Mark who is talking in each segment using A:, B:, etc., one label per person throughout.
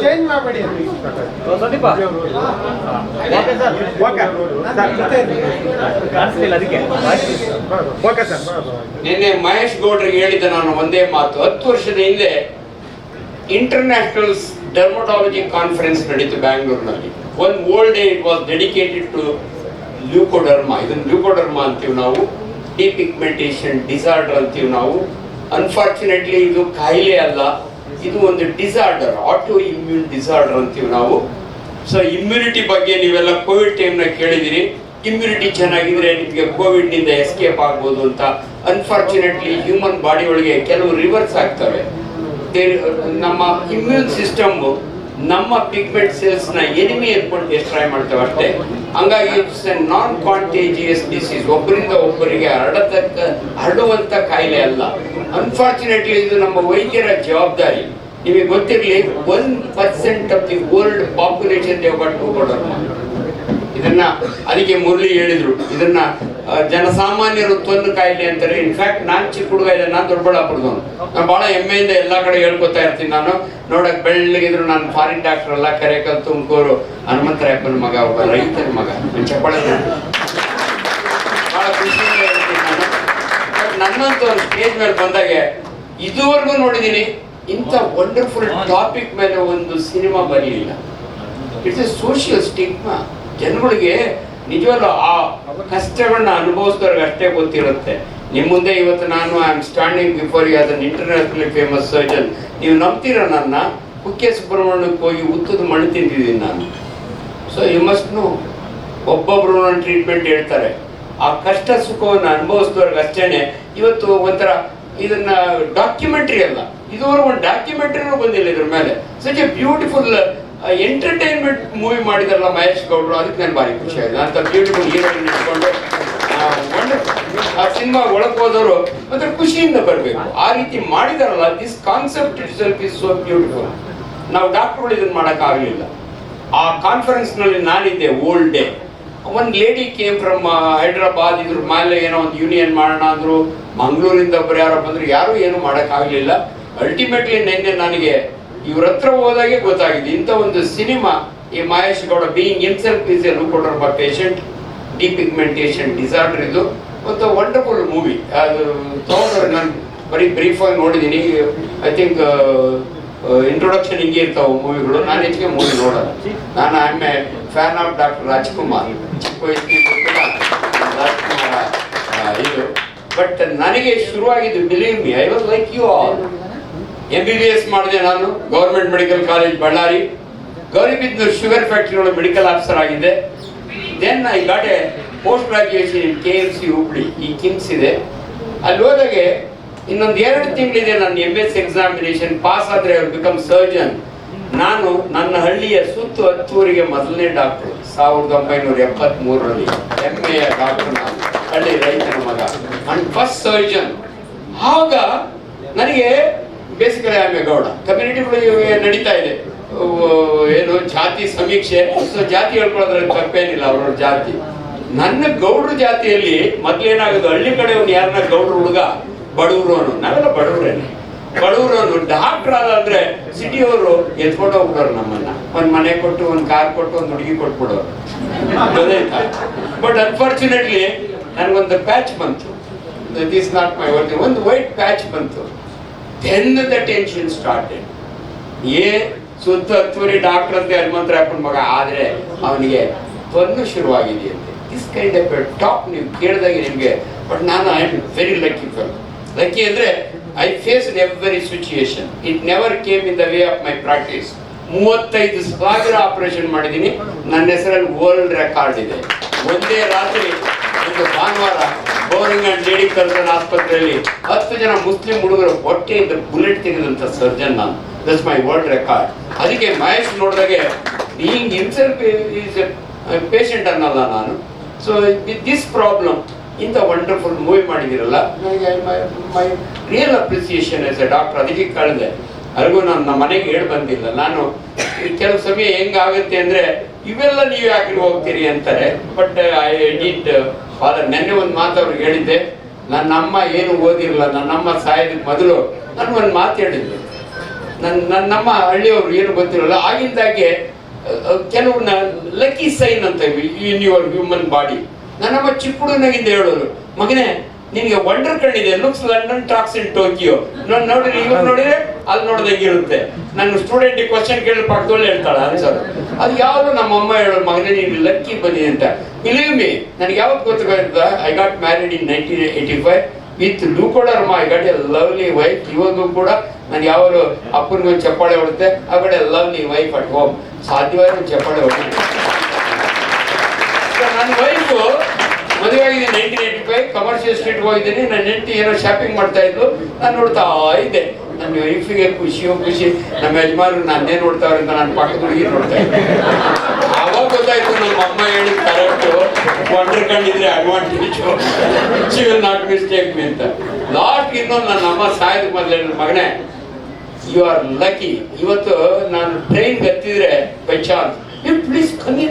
A: Change ಮಾಡಬೇಡಿ.
B: ನಿನ್ನೆ ಮಹೇಶ್ ಗೌಡ್ರಿಗೆ ಹೇಳಿದ ನಾನು ಒಂದೇ ಮಾತು. 10 ವರ್ಷದ ಹಿಂದೆ ಇಂಟರ್ನ್ಯಾಷನಲ್ ಡರ್ಮಟಾಲಜಿ ಕಾನ್ಫರೆನ್ಸ್ ನಡೀತು ಬ್ಯಾಂಗ್ಳೂರಿನಲ್ಲಿ. One world day it was dedicated to leucoderma. ಇದನ್ನು ಲ್ಯೂಕೋಡರ್ಮಾ ಅಂತೀವಿ ನಾವು, ಡಿಪಿಗ್ಮೆಂಟೇಷನ್ ಡಿಸಾರ್ಡರ್ ಅಂತೀವಿ ನಾವು. ಅನ್ಫಾರ್ಚುನೇಟ್ಲಿ ಇದು ಕಾಯಿಲೆ ಅಲ್ಲ, ಇದು ಒಂದು ಡಿಸಾರ್ಡರ್, ಆಟೋ ಇಮ್ಯೂನ್ ಡಿಸಾರ್ಡರ್ ಅಂತೀವಿ ನಾವು. ಸೊ ಇಮ್ಯುನಿಟಿ ಬಗ್ಗೆ ನೀವೆಲ್ಲ ಕೋವಿಡ್ ಟೈಮ್ನ ಕೇಳಿದಿರಿ. ಇಮ್ಯುನಿಟಿ ಚೆನ್ನಾಗಿದ್ರೆ ನಿಮಗೆ ಕೋವಿಡ್ನಿಂದ ಎಸ್ಕೇಪ್ ಆಗ್ಬೋದು ಅಂತ. ಅನ್ಫಾರ್ಚುನೇಟ್ಲಿ ಹ್ಯೂಮನ್ ಬಾಡಿ ಒಳಗೆ ಕೆಲವು ರಿವರ್ಸ್ ಆಗ್ತವೆ. ನಮ್ಮ ಇಮ್ಯೂನ್ ಸಿಸ್ಟಮ್ ನಮ್ಮ ಪಿಗ್ಮೆಂಟ್ ಸೆಲ್ಸ್ನ ಎನಿಮಿ ಎತ್ಕೊಂಡು ಡಿಸ್ಟ್ರಾಯ್ ಮಾಡ್ತೇವೆ ಅಷ್ಟೇ. ಹಂಗಾಗಿ it's A non contagious disease, ಒಬ್ಬರಿಂದ ಒಬ್ಬರಿಗೆ ಹರಡುವಂಥ ಕಾಯಿಲೆ ಅಲ್ಲ. ಅನ್ಫಾರ್ಚುನೇಟ್ಲಿ ಇದು ನಮ್ಮ ವೈದ್ಯರ ಜವಾಬ್ದಾರಿ. ನಿಮಗೆ ಗೊತ್ತಿರಲಿ, 1% ಆಫ್ ದಿ ವರ್ಲ್ಡ್ ಪಾಪ್ಯುಲೇಷನ್ ಲ್ಯೂಕೋಡರ್ಮಾ. ಇದನ್ನ ಅದಕ್ಕೆ ಮುರಳಿ ಹೇಳಿದ್ರು, ಇದನ್ನ ಜನಸಾಮಾನ್ಯರು ತೊಂದು ಕಾಯಿಲೆ ಅಂತಾರೆ. ಇನ್ಫ್ಯಾಕ್ಟ್ ನಾನು ಚಿಕ್ಕ ಹುಡುಗ ಇದೆ, ನಾನು ದೊಡ್ಡಬಳ್ಳಾಪುರದವನು. ನಾನು ಬಹಳ ಹೆಮ್ಮೆಯಿಂದ ಎಲ್ಲ ಕಡೆ ಹೇಳ್ಕೊತಾ ಇರ್ತೀನಿ. ನಾನು ನೋಡಕ್ ಬೆಳ್ಳಗಿದ್ರು, ನಾನು ಫಾರಿನ್ ಡಾಕ್ಟರ್ ಅಲ್ಲ, ಕೆರೆಕಲ್ ತುಮಕೂರು ಹನುಮಂತರಾಯಪ್ಪನ ಮಗ, ಒಬ್ಬ ರೈತರ ಮಗ. ಚಪ್ಪಾಳೆ ಬಹಳ ಖುಷಿಯಿಂದ ಹೇಳ್ತೀನಿ ನಾನು. ಬಟ್ ನನ್ನಂತೂ ಸ್ಟೇಜ್ ಮೇಲೆ ಬಂದಾಗ ಇದುವರೆಗೂ ನೋಡಿದ್ದೀನಿ ಇಂಥ ವಂಡರ್ಫುಲ್ ಟಾಪಿಕ್ ಮೇಲೆ ಒಂದು ಸಿನಿಮಾ ಬರೀಲಿಲ್ಲ. It's a social stigma. ಜನಗಳಿಗೆ ನಿಜವಲ್ಲ ಆ ಕಷ್ಟಗಳನ್ನ ಅನುಭವಿಸಿದವ್ರಿಗೆ ಅಷ್ಟೇ ಗೊತ್ತಿರುತ್ತೆ. ನಿಮ್ಮ ಮುಂದೆ ಇವತ್ತು ನಾನು I am standing before you as an internationally famous surgeon. ನೀವು ನಂಬ್ತೀರ ನನ್ನ? ಕುಕ್ಕೆ ಸುಬ್ರಹ್ಮಣ್ಯಕ್ಕೆ ಹೋಗಿ ಉತ್ತದ ಮಣ್ಣು ತಿಂದಿದ್ದೀನಿ ನಾನು. ಸೊ ಯು ಮಸ್ಟ್ ನೋ, ಒಬ್ಬೊಬ್ರು ನನ್ನ ಟ್ರೀಟ್ಮೆಂಟ್ ಹೇಳ್ತಾರೆ. ಆ ಕಷ್ಟ ಸುಖವನ್ನು ಅನುಭವಿಸಿದವ್ರಿಗೆ ಅಷ್ಟೇನೆ. ಇವತ್ತು ಒಂಥರ ಇದನ್ನ ಡಾಕ್ಯುಮೆಂಟ್ರಿ ಅಲ್ಲ, ಇದುವರೆಗೂ ಒಂದು ಡಾಕ್ಯುಮೆಂಟ್ರಿನೂ ಬಂದಿಲ್ಲ ಇದ್ರ ಮೇಲೆ. Such a beautiful entertainment movie ಮಾಡಿದಾರಲ್ಲ ಮಹೇಶ್ ಗೌಡ್ರು, ಅದಕ್ಕೆ ನಾನು ಭಾರಿ ಖುಷಿ ಆಗಿದೆ. ಅಂತ ಬ್ಯೂಟಿಫುಲ್ ಹೀರೋಯಿನ್ ಇಟ್ಕೊಂಡು ಆ ಸಿನಿಮಾ ಒಳಗೆ ಹೋದವರು ಮತ್ತೆ ಖುಷಿಯಿಂದ ಬರಬೇಕು. ಆ ರೀತಿ ಮಾಡಿದಾರಲ್ಲ, this concept itself is so beautiful. ನಾವು ಡಾಕ್ಟರ್ಗಳು ಇದನ್ನ ಮಾಡೋಕ್ಕಾಗಲಿಲ್ಲ. ಆ ಕಾನ್ಫರೆನ್ಸ್ ನಲ್ಲಿ ನಾನಿದ್ದೆ ಓಲ್ಡ್ ಡೇ. ಒಂದು ಲೇಡಿ ಕೇಮ್ ಫ್ರಮ್ ಹೈದ್ರಾಬಾದ್. ಇದ್ರ ಮೇಲೆ ಏನೋ ಒಂದು ಯೂನಿಯನ್ ಮಾಡೋಣ ಅಂದ್ರು. ಮಂಗಳೂರಿಂದ ಒಬ್ಬರು ಯಾರೋ ಬಂದ್ರು, ಯಾರು ಏನು ಮಾಡೋಕ್ಕಾಗಲಿಲ್ಲ. ಅಲ್ಟಿಮೇಟ್ಲಿ ನಿನ್ನೆ ನನಗೆ ಇವ್ರ ಹತ್ರ ಹೋದಾಗೆ ಗೊತ್ತಾಗಿದೆ ಇಂಥ ಒಂದು ಸಿನಿಮಾ. ಈ Mahesh Gowda being himself is a leucoderma patient, depigmentation disorder, ಇದು ಒಂದು ವಂಡರ್ಫುಲ್ ಮೂವಿ. ಅದು ತಗೊಂಡ್ರೆ ನಾನು ಬರೀ ಬ್ರೀಫ್ ಆಗಿ ನೋಡಿದ್ದೀನಿ. ಐ ಥಿಂಕ್ ಇಂಟ್ರೊಡಕ್ಷನ್ ಹಿಂಗೆ ಇರ್ತಾವೆ ಮೂವಿಗಳು. ನಾನು ಹೆಚ್ಚಿಗೆ ಮೂವಿ ನೋಡೋಲ್ಲ. ನಾನು I am a fan of doctor Rajkumar. ಚಿಕ್ಕ ವಯಸ್ಸಿನ ರಾಜ್ಕುಮಾರ ಇದು. ಬಟ್ ನನಗೆ ಶುರುವಾಗಿದ್ದು, believe me, I was like you all. MBBS ಮಾಡಿದೆ ನಾನು, government medical college Ballari. Gauribidanur sugar factory ಒಳಗೆ ಮೆಡಿಕಲ್ ಆಫೀಸರ್ ಆಗಿದ್ದೆ. Then I got a post graduation in KMC Hubli, ಈ ಕಿಮ್ಸ್ ಇದೆ. ಅಲ್ಲಿ ಹೋದಾಗೆ ಇನ್ನೊಂದು 2 ತಿಂಗಳಿದೆ ನನ್ನ MS ಎಕ್ಸಾಮಿನೇಷನ್. ಪಾಸ್ ಆದರೆ ಅವ್ರು ಬಿಕಮ್ ಸರ್ಜನ್. ನಾನು ನನ್ನ ಹಳ್ಳಿಯ ಸುತ್ತು ಹತ್ತೂರಿಗೆ ಮೊದಲನೇ ಡಾಕ್ಟರ್ 1973ರಲ್ಲಿ. ಹೆಮ್ಮೆಯ ಡಾಕ್ಟರ್ ನಾನು, ಹಳ್ಳಿ ರೈತರ ಮಗ, ಅಂಡ್ ಫಸ್ಟ್ ಸರ್ಜನ್. ಆಗ ನನಗೆ ಬೇಸಿಕಲಿ ಆಮೆ ಗೌಡ ಕಮ್ಯುನಿಟಿಗಳಿಗೆ ನಡೀತಾ ಇದೆ ಏನು ಜಾತಿ ಸಮೀಕ್ಷೆ. ಸೊ ಜಾತಿ ಹೇಳ್ಕೊಳ್ಳೋದ್ರಲ್ಲಿ ತಪ್ಪೇನಿಲ್ಲ, ಅವ್ರವ್ರ ಜಾತಿ. ನನ್ನ ಗೌಡ್ರ ಜಾತಿಯಲ್ಲಿ ಮೊದ್ಲೇನಾಗೋದು, ಹಳ್ಳಿ ಕಡೆ ಅವ್ನು ಯಾರನ್ನ ಗೌಡ್ರ ಹುಡುಗ, ಬಡವರು ಅವನು, ನಾವೆಲ್ಲ ಬಡವರೇನೆ. ಬಡವರು ಅವನು ಡಾಕ್ಟರ್ ಆದ್ರೆ ಸಿಟಿಯವರು ಎತ್ಕೊಂಡು ಹೋಗ್ಬಿಡೋರು ನಮ್ಮನ್ನ. ಒಂದ್ ಮನೆ ಕೊಟ್ಟು, ಒಂದ್ ಕಾರ್ ಕೊಟ್ಟು, ಒಂದ್ ಹುಡುಗಿ ಕೊಟ್ಬಿಡೋರು. ಗೊತ್ತಾಯ್ತಾ? ಬಟ್ ಅನ್ಫಾರ್ಚುನೇಟ್ಲಿ ನನಗೊಂದು ಪ್ಯಾಚ್ ಬಂತು. That is not my work. ಒಂದು ವೈಟ್ ಪ್ಯಾಚ್ ಬಂತು. Then the tension started. ಸುತ್ತ ಹತ್ತುವರಿ ಡಾಕ್ಟರ್ ಅಂತೆ ಹನುಮಂತರಾಯಪ್ಪನ ಮಗ, ಆದ್ರೆ ಅವನಿಗೆ ತೊಂದರೆ ಶುರುವಾಗಿದೆಯಂತೆ. ದಿಸ್ ಕೈಂಡ್ ಆಫ್ ಟಾಕ್ ನೀವು ಕೇಳಿದಾಗ ನಿಮಗೆ. ಬಟ್ ನಾನು I am very lucky fell. Lucky ಅಂದ್ರೆ I faced every situation. It never came in the way of my practice. 35,000 operation ಮಾಡಿದ್ದೀನಿ. ನನ್ನ ಹೆಸರಲ್ಲಿ ವರ್ಲ್ಡ್ ರೆಕಾರ್ಡ್ ಇದೆ. ಒಂದೇ ರಾತ್ರಿ, ಒಂದು ಭಾನುವಾರ, ಬೋರಿಂಗ್ ಅಂಡ್ ಲೇಡಿ ಕರ್ಸನ್ ಆಸ್ಪತ್ರೆಯಲ್ಲಿ 10 ಜನ ಮುಸ್ಲಿಂ ಹುಡುಗರು ಹೊಟ್ಟೆಯಿಂದ ಬುಲೆಟ್ ತೆಗೆದಂತ ಸರ್ಜನ್ ನಾನು. That's my world record. ಅದಕ್ಕೆ ಮಹೇಶ್ ನೋಡಿದಾಗೆ ಬೀಯಿಂಗ್ ಹಿಮ್ಸೆಲ್ಫ್ ಈಸ್ ಪೇಷಂಟ್ ಅನ್ನಲ್ಲ ನಾನು. ಸೊ ವಿತ್ ದಿಸ್ ಪ್ರಾಬ್ಲಮ್ ಇಂಥ ವಂಡರ್ಫುಲ್ ಮೂವಿ ಮಾಡಿದಿರಲ್ಲ, ನನಗೆ my real appreciation as a doctor. ಅದಕ್ಕೆ ಕಳೆದೆ. ಅರಿಗೂ ನಾನು ನಮ್ಮ ಮನೆಗೆ ಹೇಳಿ ಬಂದಿಲ್ಲ. ನಾನು ಕೆಲವು ಸಮಯ ಹೆಂಗಾಗುತ್ತೆ ಅಂದ್ರೆ, ಇವೆಲ್ಲ ನೀವು ಯಾಕೆ ಹೋಗ್ತೀರಿ ಅಂತಾರೆ. But I did father. ನೆನ್ನೆ ಒಂದು ಮಾತು ಅವ್ರಿಗೆ ಹೇಳಿದ್ದೆ, ನನ್ನ ಅಮ್ಮ ಏನು ಓದಿರಲ್ಲ, ನನ್ನಮ್ಮ ಸಾಯೋದಕ್ಕೆ ಮೊದಲು ನಾನು ಒಂದು ಮಾತು ಹೇಳಿದ್ರು, ನಮ್ಮ ಹಳ್ಳಿಯವರು ಏನು ಗೊತ್ತಿರಲ್ಲ, ಆಗಿಂದಾಗೆ ಕೆಲವನ್ನ ಲಕ್ಕಿ ಸೈನ್ ಅಂತ ಇನ್ ಯುವರ್ ಹ್ಯೂಮನ್ ಬಾಡಿ. ನನ್ನಮ್ಮ ಚಿಕ್ಕ ಹುಡುಗನಾಗಿಂದ ಹೇಳೋರು, ಮಗನೇ ನಿನಗೆ ವಂಡರ್ ಕಣ್ಣಿದೆ, ಲುಕ್ಸ್ ಲಂಡನ್ ಟಾಕ್ಸ್ ಇನ್ ಟೋಕಿಯೋ. ನಾನು ನೋಡಿದ್ರೆ ಇವ್ರು ನೋಡಿದ್ರೆ ಅಲ್ಲಿ ನೋಡ್ದಂಗಿರುತ್ತೆ. ನನ್ನ ಸ್ಟೂಡೆಂಟಿಗೆ ಕ್ವಶನ್ ಕೇಳಿ ಪಕ್ಕದೊಳ್ಳೆ ಹೇಳ್ತಾಳೆ ಆನ್ಸರ್. ಅದು ಯಾವುದು ನಮ್ಮ ಅಮ್ಮ ಹೇಳೋರು, ಮಗನೇ ನೀನು ಲಕ್ಕಿ ಬಂದಿದೆ ಅಂತ. ಬಿಲೀವ್ ಮೀ, ನನಗೆ ಯಾವತ್ತು ಗೊತ್ತಾಗ I got married in 1985 with leucoderma. I got a lovely wife. ಇವಾಗೂ ಕೂಡ ನಾನು ಯಾವಾಗಲೂ ಅಪ್ಪನಿಗೆ ಒಂದು ಚಪ್ಪಾಳೆ ಹೊಡುತ್ತೆ, ಆ ಕಡೆ ಲವ್ಲಿ ವೈಫ್ ಅಟ್ ಹೋಮ್. ಸಾಧ್ಯವಾದ ಒಂದು ಚಪ್ಪಾಳೆ ಹೊಡಿತೀನಿ. ನನ್ನ ವೈಫು ಮದುವೆ ಆಗಿದೆ 1985, ಕಮರ್ಷಿಯಲ್ ಸ್ಟ್ರೀಟ್ಗೆ ಹೋಗಿದ್ದೀನಿ. ನನ್ನ ಹೆಂಡತಿ ಏನೋ ಶಾಪಿಂಗ್ ಮಾಡ್ತಾ ಇದ್ದು, ನಾನು ನೋಡ್ತಾ ಇದ್ದೆ. ನನ್ನ ವೈಫಿಗೆ ಖುಷಿ, ನಮ್ಮ ಯಜಮಾನರು ನನ್ನೇ ನೋಡ್ತಾವ್ರೆ ಅಂತ ನಾನು ಪಕ್ಕದ ಹುಡುಗಿ ನೋಡ್ತಾ ಇದ್ದೆ. ಆವಾಗ ಗೊತ್ತಾಯ್ತು ನಮ್ಮ ಅಮ್ಮ ಹೇಳಿದ ಕರೆಕ್ಟು, ವಂಡರ್ ಕಂಡಿದ್ರೆ advantage, she will not mistake me ಅಂತ. ಲಾಸ್ಟ್ ಇನ್ನೊಂದು ನನ್ನ ಅಮ್ಮ ಸಾಯ್ದ ಮೊದಲೇ, ಮಗನೇ ಯು ಆರ್ ಲಕ್ಕಿ. ಇವತ್ತು ನಾನು ಟ್ರೈನ್ಗೆ ಹತ್ತಿದ್ರೆ ಬೈ ಚಾನ್ಸ್, ಯು ಪ್ಲೀಸ್ ಕಮ್ಮಿ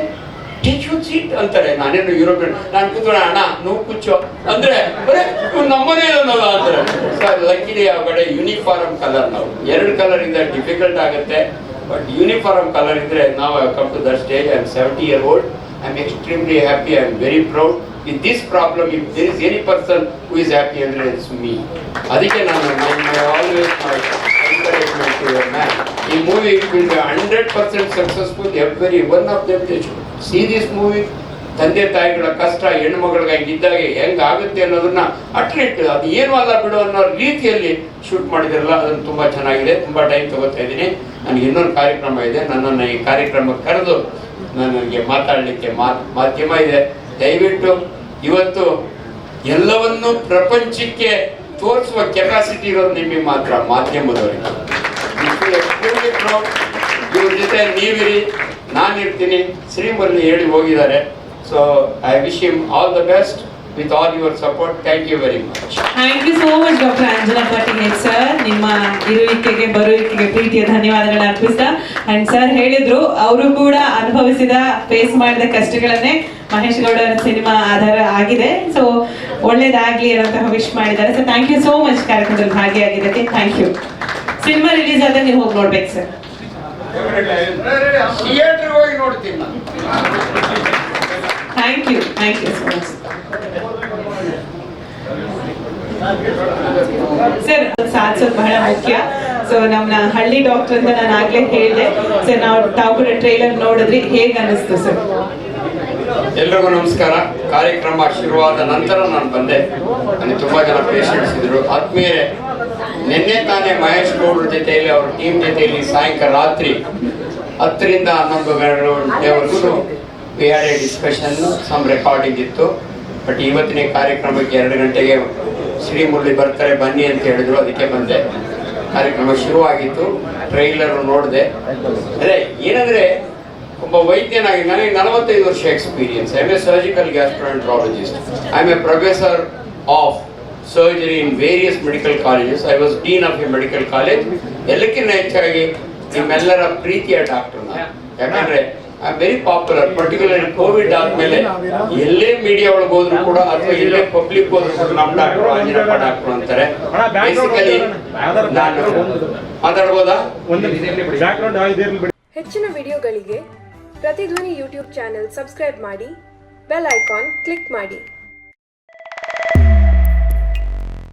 B: ಟೇಕ್ ಯು ಸೀಟ್ ಅಂತಾರೆ. ನಾನೇನು ಯುರೋಪಿಯನ್, ನಾನು ಕೂತ್ಕೊಳ್ಳೋ ಅಣ್ಣ ನೋವು ಕುಚ್ಚೋ ಅಂದ್ರೆ ಬರೇ ನಮ್ಮನೇ ಅನ್ನೋಲ್ಲ ಅಂತಾರೆ. ಸರ್ ಲಕ್ಕಿಲಿ ಆ ಕಡೆ ಯೂನಿಫಾರ್ಮ್ ಕಲರ್, ನಾವು 2 ಕಲರ್ ಇಂದ ಡಿಫಿಕಲ್ಟ್ ಆಗುತ್ತೆ, ಬಟ್ ಯೂನಿಫಾರ್ಮ್ ಕಲರ್ ಇದ್ರೆ ನಾವು come to that stage. I am 70 years old. I am extremely happy. I am very proud. With this problem if there is any person who is happy ಅಂದ್ರೆ it's me. ಅದಕ್ಕೆ ನಾನು always encouragement to your man. ಈ movie will be 100% successful. Every one of them they should see this movie. ತಂದೆ ತಾಯಿಗಳ ಕಷ್ಟ ಹೆಣ್ಣು ಮಗಳಿಗೆ ಹಂಗಿದ್ದಾಗ ಹೆಂಗ್ ಆಗುತ್ತೆ ಅನ್ನೋದನ್ನ ಅಟ್ಲೀಸ್ಟ್ ಅದು ಏನು ಅಲ್ಲ ಬಿಡು ಅನ್ನೋ ರೀತಿಯಲ್ಲಿ ಶೂಟ್ ಮಾಡಿದಿರಲ್ಲ, ಅದನ್ನು ತುಂಬಾ ಚೆನ್ನಾಗಿದೆ. ತುಂಬಾ ಟೈಮ್ ತಗೋತಾ ಇದ್ದೀನಿ. ನನಗೆ ಇನ್ನೊಂದು ಕಾರ್ಯಕ್ರಮ ಇದೆ. ನನ್ನನ್ನು ಈ ಕಾರ್ಯಕ್ರಮಕ್ಕೆ ಕರೆದು ನನಗೆ ಮಾತಾಡಲಿಕ್ಕೆ ಮಾಧ್ಯಮ ಇದೆ. ದಯವಿಟ್ಟು ಇವತ್ತು ಎಲ್ಲವನ್ನೂ ಪ್ರಪಂಚಕ್ಕೆ ತೋರಿಸುವ ಕೆಪಾಸಿಟಿ ಇರೋದು ನಿಮಗೆ ಮಾತ್ರ, ಮಾಧ್ಯಮದವರಿಗೆ. ಇವ್ರ ಜೊತೆ ನೀವಿರಿ, ನಾನಿರ್ತೀನಿ. ಶ್ರೀಮಲ್ಲಿ ಹೇಳಿ ಹೋಗಿದ್ದಾರೆ. So I wish him all the best with all your support. Thank you very much.
A: Thank you so much Dr. Anjana Patil sir. ನಿಮ್ಮ ಇರುವಿಕೆಗೆ ಬರುವಿಕೆಗೆ ಪ್ರೀತಿಯ ಧನ್ಯವಾದಗಳನ್ನು ಅರ್ಪಿಸ್ತಾ. ಅಂಡ್ ಸರ್ ಹೇಳಿದ್ರು ಅವರು ಕೂಡ ಅನುಭವಿಸಿದ ಫೇಸ್ ಮಾಡಿದ ಕಷ್ಟಗಳನ್ನೇ ಮಹೇಶ್ ಗೌಡ ಸಿನಿಮಾ ಆಧಾರ ಆಗಿದೆ. ಸೊ ಒಳ್ಳೇದಾಗ್ಲಿ ಅಂತ ವಿಶ್ ಮಾಡಿದ್ದಾರೆ. So thank you so much ಕಾರ್ಯಕ್ರಮದಲ್ಲಿ ಭಾಗಿಯಾಗಿದ್ದಕ್ಕೆ. Thank you. ಸಿನಿಮಾ ರಿಲೀಸ್ ಆದ್ರೆ ನೀವು ಹೋಗಿ ನೋಡ್ಬೇಕು ಸರ್.
B: ಥಿಯೇಟರ್ ಹೋಗಿ ನೋಡ್ತೀನಿ ನಾನು.
A: Thank you so much sir. ಸಾಧಿಸೋದು ಬಹಳ ಮುಖ್ಯ. ಸೊ ನಮ್ಮ ಹಳ್ಳಿ ಡಾಕ್ಟರ್ ಅಂತ ನಾನು ಆಗ್ಲೇ ಹೇಳಿದೆ ಸರ್. ತಾವು ಕೂಡ ಟ್ರೈಲರ್ ನೋಡಿದ್ರಿ, ಹೇಗೆ ಅನಿಸ್ತು ಸರ್?
B: ಎಲ್ರಿಗೂ ನಮಸ್ಕಾರ. ಕಾರ್ಯಕ್ರಮ ಶುರುವಾದ ನಂತರ ನಾನು ಬಂದೆ. ನನಗೆ ತುಂಬಾ ಜನ ಪೇಷಂಟ್ಸ್ ಇದ್ರು, ಆತ್ಮೀಯರೇ. ನಿನ್ನೆ ತಾನೇ ಮಹೇಶ್ ಗೌಡ್ರ ಜೊತೆಯಲ್ಲಿ ಅವ್ರ ಟೀಮ್ ಜೊತೆಯಲ್ಲಿ ಸಾಯಂಕಾಲ ರಾತ್ರಿ 10 ರಿಂದ 11 ಗಂಟೆವರೆಗೂ we had a discussion, some recording ಇತ್ತು. ಬಟ್ ಇವತ್ತಿನ ಕಾರ್ಯಕ್ರಮಕ್ಕೆ 2 ಗಂಟೆಗೆ ಶ್ರೀಮುರಳಿ ಬರ್ತಾರೆ ಬನ್ನಿ ಅಂತ ಹೇಳಿದ್ರು, ಅದಕ್ಕೆ ಬಂದೆ. ಕಾರ್ಯಕ್ರಮ ಶುರುವಾಗಿತ್ತು. ಟ್ರೈಲರ್ ನೋಡಿದೆ. ಅದೇ ಏನಂದ್ರೆ, ಒಬ್ಬ ವೈದ್ಯನಾಗಿ ನನಗೆ 45 ವರ್ಷ experience. I am A surgical gastroenterologist. I am A professor of surgery in various medical colleges. I was dean of A medical college. ಎಲ್ಲಕ್ಕಿಂತ ಹೆಚ್ಚಾಗಿ ನಿಮ್ಮೆಲ್ಲರ ಪ್ರೀತಿಯ ಡಾಕ್ಟರ್ ನಾನು. ಯಾಕಂದ್ರೆ I am very popular. Particularly Covid ಆದ್ಮೇಲೆ ಎಲ್ಲೇ ಮೀಡಿಯಾ ಒಳಗೆ ಹೋದ್ರು ಕೂಡ ಅಥವಾ ಎಲ್ಲೇ ಪಬ್ಲಿಕ್ ಹೋದ್ರು ಕೂಡ ನಮ್ಮ ಡಾಕ್ಟರ್ ಆಂಜನಪ್ಪ ಡಾಕ್ಟರ್ ಅಂತಾರೆ. ಬೇಸಿಕಲಿ ನಾನು ಮಾತಾಡ್ಬೋದಾ?
C: ಹೆಚ್ಚಿನ ವಿಡಿಯೋಗಳಿಗೆ ಪ್ರತಿಧ್ವನಿ ಯೂಟ್ಯೂಬ್ ಚಾನೆಲ್ ಸಬ್ಸ್ಕ್ರೈಬ್ ಮಾಡಿ, ಬೆಲ್ ಐಕಾನ್ ಕ್ಲಿಕ್ ಮಾಡಿ.